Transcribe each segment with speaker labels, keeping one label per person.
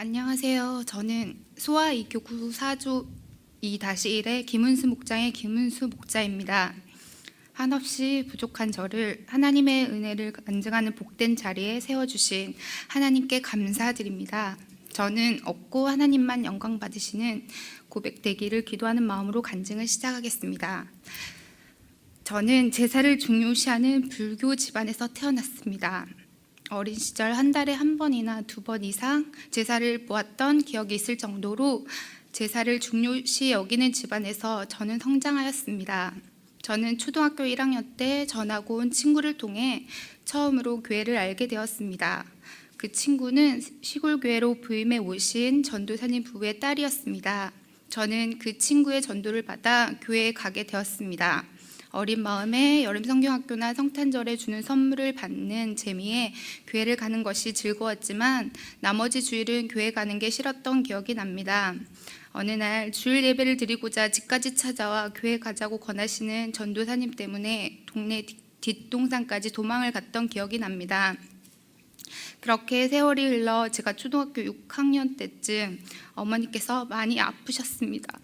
Speaker 1: 안녕하세요. 저는 소아 이교구 4조 2-1의 김은수 목장의 김은수 목자입니다. 한없이 부족한 저를 하나님의 은혜를 간증하는 복된 자리에 세워주신 하나님께 감사드립니다. 저는 없고 하나님만 영광 받으시는 고백되기를 기도하는 마음으로 간증을 시작하겠습니다. 저는 제사를 중요시하는 불교 집안에서 태어났습니다. 어린 시절 한 달에 한 번이나 2번 이상 제사를 보았던 기억이 있을 정도로 제사를 중요시 여기는 집안에서 저는 성장하였습니다. 저는 초등학교 1학년 때 전학 온 친구를 통해 처음으로 교회를 알게 되었습니다. 그 친구는 시골 교회로 부임해 오신 전도사님 부부의 딸이었습니다. 저는 그 친구의 전도를 받아 교회에 가게 되었습니다. 어린 마음에 여름 성경학교나 성탄절에 주는 선물을 받는 재미에 교회를 가는 것이 즐거웠지만 나머지 주일은 교회 가는 게 싫었던 기억이 납니다. 어느 날 주일 예배를 드리고자 집까지 찾아와 교회 가자고 권하시는 전도사님 때문에 동네 뒷동산까지 도망을 갔던 기억이 납니다. 그렇게 세월이 흘러 제가 초등학교 6학년 때쯤 어머니께서 많이 아프셨습니다.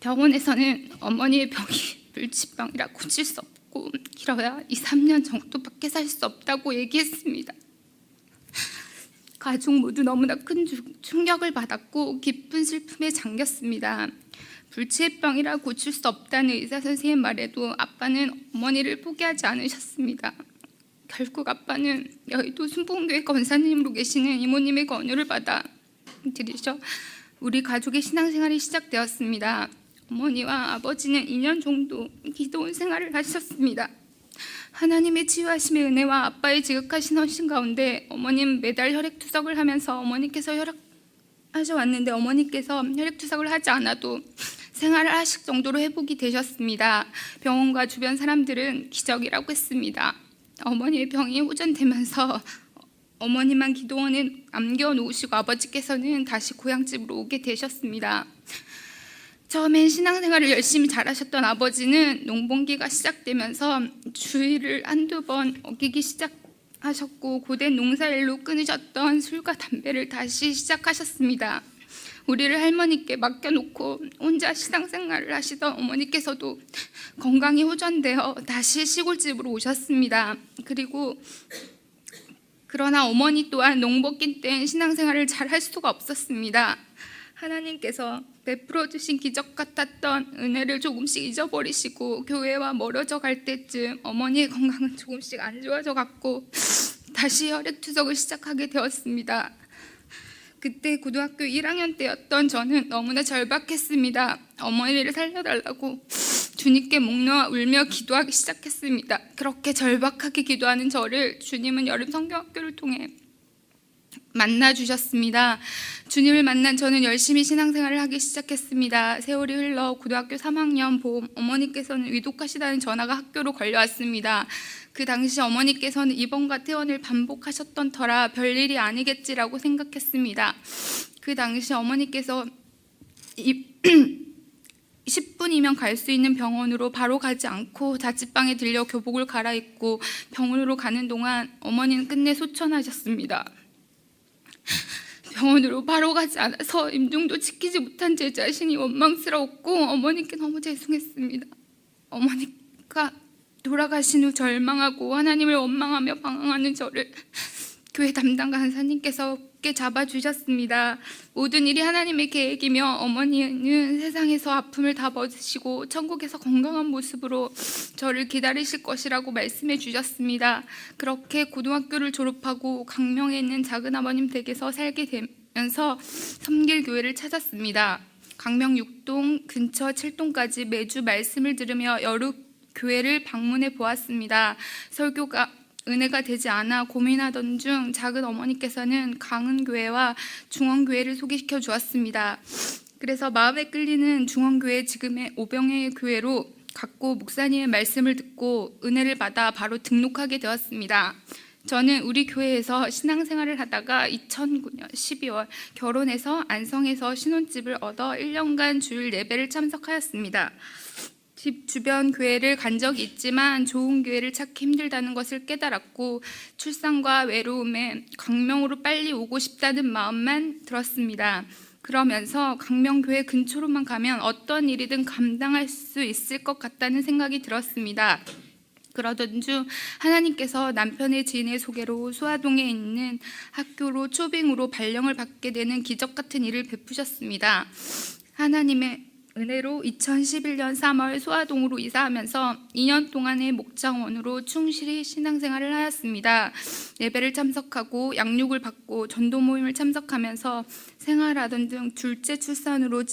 Speaker 1: 병원에서는 어머니의 병이 물치병이라 고칠 수 없고 길어야 2-3년 정도밖에 살 수 없다고 얘기했습니다. 가족 모두 너무나 큰 충격을 받았고 깊은 슬픔에 잠겼습니다. 불치병이라 고칠 수 없다는 의사 선생님 말에도 아빠는 어머니를 포기하지 않으셨습니다. 결국 아빠는 여의도 순복음교회 권사님으로 계시는 이모님의 권유를 받아 들이셔 우리 가족의 신앙생활이 시작되었습니다. 어머니와 아버지는 2년 정도 기도원 생활을 하셨습니다. 하나님의 치유하심의 은혜와 아빠의 지극하신 헌신 가운데 어머님 매달 혈액투석을 하면서 어머니께서 혈액하셔왔는데 어머니께서 혈액투석을 하지 않아도 생활을 하실 정도로 회복이 되셨습니다. 병원과 주변 사람들은 기적이라고 했습니다. 어머니의 병이 호전되면서 어머니만 기도원에 남겨놓으시고 아버지께서는 다시 고향집으로 오게 되셨습니다. 처음엔 신앙생활을 열심히 잘하셨던 아버지는 농번기가 시작되면서 주일을 한두 번 어기기 시작하셨고 고된 농사일로 끊으셨던 술과 담배를 다시 시작하셨습니다. 우리를 할머니께 맡겨놓고 혼자 신앙생활을 하시던 어머니께서도 건강이 호전되어 다시 시골집으로 오셨습니다. 그러나 어머니 또한 농번기 때 신앙생활을 잘 할 수가 없었습니다. 하나님께서 베풀어 주신 기적 같았던 은혜를 조금씩 잊어버리시고 교회와 멀어져 갈 때쯤 어머니의 건강은 조금씩 안 좋아져 갔고 다시 혈액투석을 시작하게 되었습니다. 그때 고등학교 1학년 때였던 저는 너무나 절박했습니다. 어머니를 살려달라고 주님께 목 놓아 울며 기도하기 시작했습니다. 그렇게 절박하게 기도하는 저를 주님은 여름 성경학교를 통해 만나주셨습니다. 주님을 만난 저는 열심히 신앙생활을 하기 시작했습니다. 세월이 흘러 고등학교 3학년 봄 어머니께서는 위독하시다는 전화가 학교로 걸려왔습니다. 그 당시 어머니께서는 입원과 퇴원을 반복하셨던 터라 별일이 아니겠지라고 생각했습니다. 그 당시 어머니께서 10분이면 갈 수 있는 병원으로 바로 가지 않고 자취방에 들려 교복을 갈아입고 병원으로 가는 동안 어머니는 끝내 소천하셨습니다. 병원으로 바로 가지 않아서 임종도 지키지 못한 제 자신이 원망스러웠고 어머니께 너무 죄송했습니다. 어머니가 돌아가신 후 절망하고 하나님을 원망하며 방황하는 저를 교회 담당 간사님께서 굳게 잡아주셨습니다. 모든 일이 하나님의 계획이며 어머니는 세상에서 아픔을 다 벗으시고 천국에서 건강한 모습으로 저를 기다리실 것이라고 말씀해 주셨습니다. 그렇게 고등학교를 졸업하고 강명에 있는 작은아버님 댁에서 살게 되면서 섬길교회를 찾았습니다. 강명 6동 근처 7동까지 매주 말씀을 들으며 여러 교회를 방문해 보았습니다. 설교가 은혜가 되지 않아 고민하던 중 작은 어머니께서는 강은교회와 중원교회를 소개시켜 주었습니다. 그래서 마음에 끌리는 중원교회 지금의 오병의 교회로 갔고 목사님의 말씀을 듣고 은혜를 받아 바로 등록하게 되었습니다. 저는 우리 교회에서 신앙생활을 하다가 2009년 12월 결혼해서 안성에서 신혼집을 얻어 1년간 주일 예배를 참석하였습니다. 집 주변 교회를 간 적이 있지만 좋은 교회를 찾기 힘들다는 것을 깨달았고 출산과 외로움에 광명으로 빨리 오고 싶다는 마음만 들었습니다. 그러면서 광명교회 근처로만 가면 어떤 일이든 감당할 수 있을 것 같다는 생각이 들었습니다. 그러던 중 하나님께서 남편의 지인의 소개로 수화동에 있는 학교로 초빙으로 발령을 받게 되는 기적 같은 일을 베푸셨습니다. 하나님의 은혜로 2011년 3월 수화동으로 이사하면서 2년 동안의 목장원으로 충실히 신앙생활을 하였습니다. 예배를 참석하고 양육을 받고 전도 모임을 참석하면서 생활하던 등 둘째 출산으로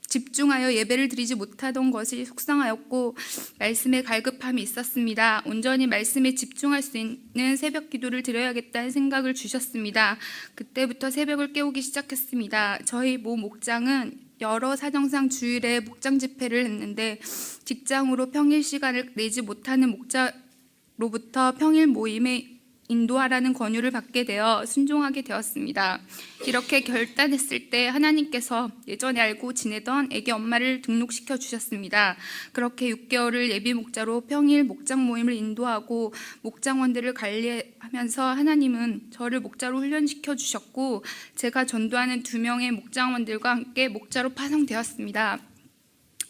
Speaker 1: 집중하여 예배를 드리지 못하던 것이 속상하였고 말씀에 갈급함이 있었습니다. 온전히 말씀에 집중할 수 있는 새벽 기도를 드려야겠다는 생각을 주셨습니다. 그때부터 새벽을 깨우기 시작했습니다. 저희 모 목장은 여러 사정상 주일에 목장 집회를 했는데 직장으로 평일 시간을 내지 못하는 목자로부터 평일 모임에 인도하라는 권유를 받게 되어 순종하게 되었습니다. 이렇게 결단했을 때 하나님께서 예전에 알고 지내던 애기 엄마를 등록시켜 주셨습니다. 그렇게 6개월을 예비 목자로 평일 목장 모임을 인도하고 목장원들을 관리하면서 하나님은 저를 목자로 훈련시켜 주셨고 제가 전도하는 2명의 목장원들과 함께 목자로 파송되었습니다.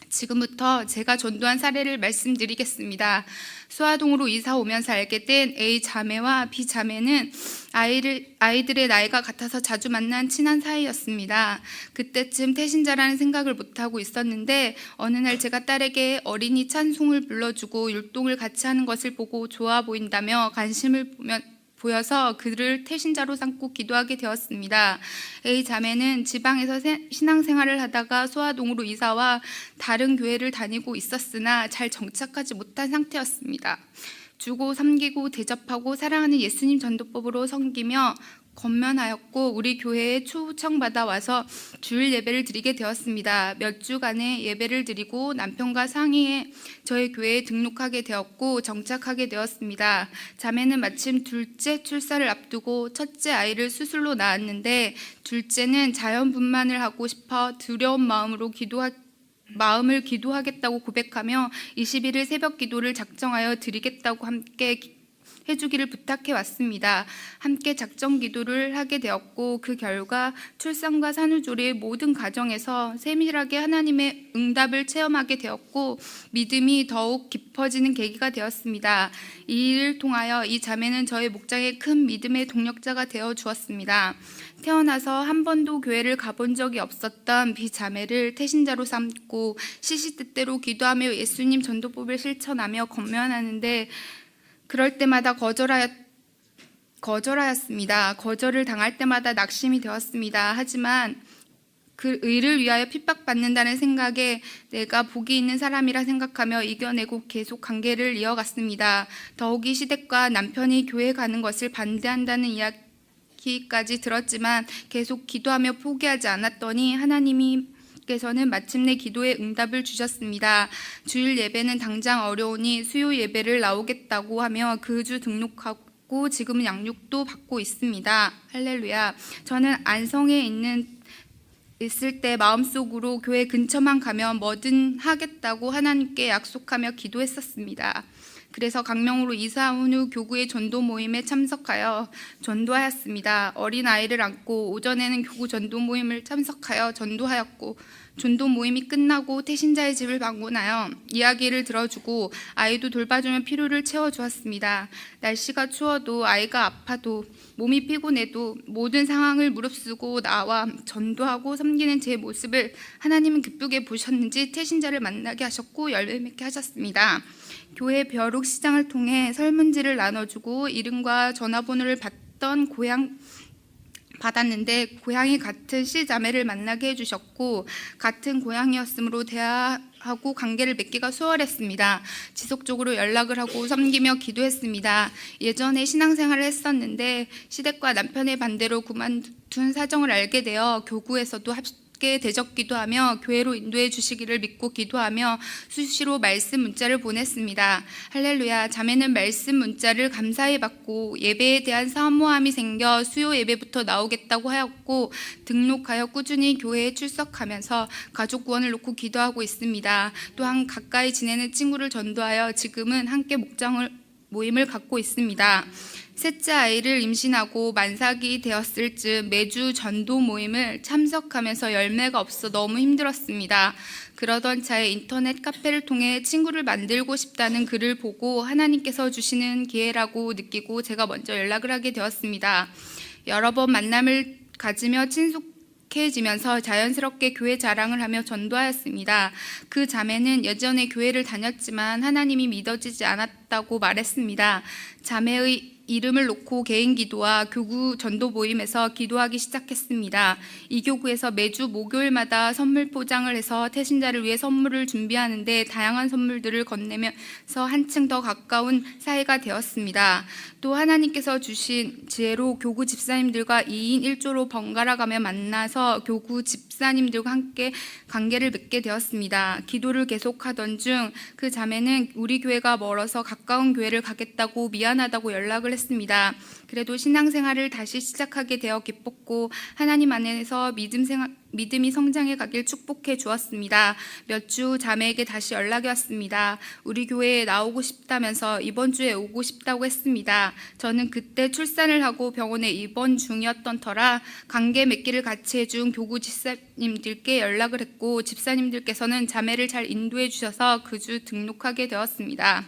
Speaker 1: 지금부터 제가 전도한 사례를 말씀드리겠습니다. 수화동으로 이사 오면서 알게 된 A 자매와 B 자매는 아이들의 나이가 같아서 자주 만난 친한 사이였습니다. 그때쯤 태신자라는 생각을 못하고 있었는데 어느 날 제가 딸에게 어린이 찬송을 불러주고 율동을 같이 하는 것을 보고 좋아 보인다며 관심을 보여서 그를 태신자로 삼고 기도하게 되었습니다. A 자매는 지방에서 신앙생활을 하다가 수화동으로 이사와 다른 교회를 다니고 있었으나 잘 정착하지 못한 상태였습니다. 주고 섬기고 대접하고 사랑하는 예수님 전도법으로 섬기며 건면하였고 우리 교회에 초청받아 와서 주일 예배를 드리게 되었습니다. 몇 주간의 예배를 드리고 남편과 상의해 저희 교회에 등록하게 되었고 정착하게 되었습니다. 자매는 마침 둘째 출산을 앞두고 첫째 아이를 수술로 낳았는데 둘째는 자연분만을 하고 싶어 두려운 마음을 기도하겠다고 고백하며 21일 새벽 기도를 작정하여 드리겠다고 함께 해주기를 부탁해 왔습니다. 함께 작정 기도를 하게 되었고 그 결과 출산과 산후조리의 모든 과정에서 세밀하게 하나님의 응답을 체험하게 되었고 믿음이 더욱 깊어지는 계기가 되었습니다. 이 일을 통하여 이 자매는 저의 목장에 큰 믿음의 동력자가 되어 주었습니다. 태어나서 한 번도 교회를 가본 적이 없었던 비자매를 태신자로 삼고 시시때때로 기도하며 예수님 전도법을 실천하며 건면하는데 그럴 때마다 거절하였습니다. 거절을 당할 때마다 낙심이 되었습니다. 하지만 그 의를 위하여 핍박받는다는 생각에 내가 복이 있는 사람이라 생각하며 이겨내고 계속 관계를 이어갔습니다. 더욱이 시댁과 남편이 교회 가는 것을 반대한다는 이야기까지 들었지만 계속 기도하며 포기하지 않았더니 하나님께서는 마침내 기도에 응답을 주셨습니다. 주일 예배는 당장 어려우니 수요 예배를 나오겠다고 하며 그 주 등록하고 지금은 양육도 받고 있습니다. 할렐루야. 저는 안성에 있을 때 마음속으로 교회 근처만 가면 뭐든 하겠다고 하나님께 약속하며 기도했었습니다. 그래서 강명으로 이사한 후 교구의 전도 모임에 참석하여 전도하였습니다. 어린 아이를 안고 오전에는 교구 전도 모임을 참석하여 전도하였고 전도 모임이 끝나고 태신자의 집을 방문하여 이야기를 들어주고 아이도 돌봐주며 필요를 채워주었습니다. 날씨가 추워도 아이가 아파도 몸이 피곤해도 모든 상황을 무릅쓰고 나와 전도하고 섬기는 제 모습을 하나님은 기쁘게 보셨는지 태신자를 만나게 하셨고 열매 맺게 하셨습니다. 교회 벼룩 시장을 통해 설문지를 나눠주고 이름과 전화번호를 받았는데 고향이 같은 C 자매를 만나게 해주셨고 같은 고향이었으므로 대화하고 관계를 맺기가 수월했습니다. 지속적으로 연락을 하고 섬기며 기도했습니다. 예전에 신앙생활을 했었는데 시댁과 남편의 반대로 그만둔 사정을 알게 되어 교구에서도 함께 대적 기도하며 교회로 인도해 주시기를 믿고 기도하며 수시로 말씀 문자를 보냈습니다. 할렐루야. 자매는 말씀 문자를 감사히 받고 예배에 대한 사모함이 생겨 수요 예배부터 나오겠다고 하였고 등록하여 꾸준히 교회에 출석하면서 가족 구원을 놓고 기도하고 있습니다. 또한 가까이 지내는 친구를 전도하여 지금은 함께 모임을 갖고 있습니다. 셋째 아이를 임신하고 만삭이 되었을 즈음 매주 전도 모임을 참석하면서 열매가 없어 너무 힘들었습니다. 그러던 차에 인터넷 카페를 통해 친구를 만들고 싶다는 글을 보고 하나님께서 주시는 기회라고 느끼고 제가 먼저 연락을 하게 되었습니다. 여러 번 만남을 가지며 친숙해지면서 자연스럽게 교회 자랑을 하며 전도하였습니다. 그 자매는 예전에 교회를 다녔지만 하나님이 믿어지지 않았다고 말했습니다. 자매의 이름을 놓고 개인 기도와 교구 전도 모임에서 기도하기 시작했습니다. 이 교구에서 매주 목요일마다 선물 포장을 해서 태신자를 위해 선물을 준비하는데 다양한 선물들을 건네면서 한층 더 가까운 사이가 되었습니다. 또 하나님께서 주신 지혜로 교구 집사님들과 2인 1조로 번갈아가며 만나서 교구 집사님들과 함께 관계를 맺게 되었습니다. 기도를 계속하던 중 그 자매는 우리 교회가 멀어서 가까운 교회를 가겠다고 미안하다고 연락을 했습니다. 그래도 신앙생활을 다시 시작하게 되어 기뻤고 하나님 안에서 믿음이 성장해 가길 축복해 주었습니다. 몇 주 자매에게 다시 연락이 왔습니다. 우리 교회에 나오고 싶다면서 이번 주에 오고 싶다고 했습니다. 저는 그때 출산을 하고 병원에 입원 중이었던 터라 관계 맺기를 같이 해준 교구 집사님들께 연락을 했고 집사님들께서는 자매를 잘 인도해 주셔서 그 주 등록하게 되었습니다.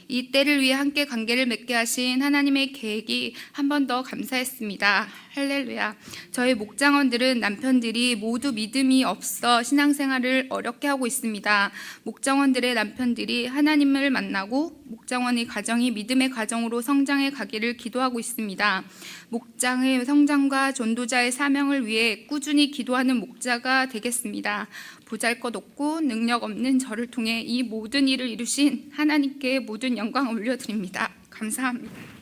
Speaker 1: 이 때를 위해 함께 관계를 맺게 하신 하나님의 계획이 한 번 더 감사했습니다. 할렐루야. 저희 목장원들은 남편들이 모두 믿음이 없어 신앙생활을 어렵게 하고 있습니다. 목장원들의 남편들이 하나님을 만나고 목장원의 가정이 믿음의 가정으로 성장해 가기를 기도하고 있습니다. 목장의 성장과 전도자의 사명을 위해 꾸준히 기도하는 목자가 되겠습니다. 보잘것없고 능력 없는 저를 통해 이 모든 일을 이루신 하나님께 모든 영광을 올려드립니다. 감사합니다.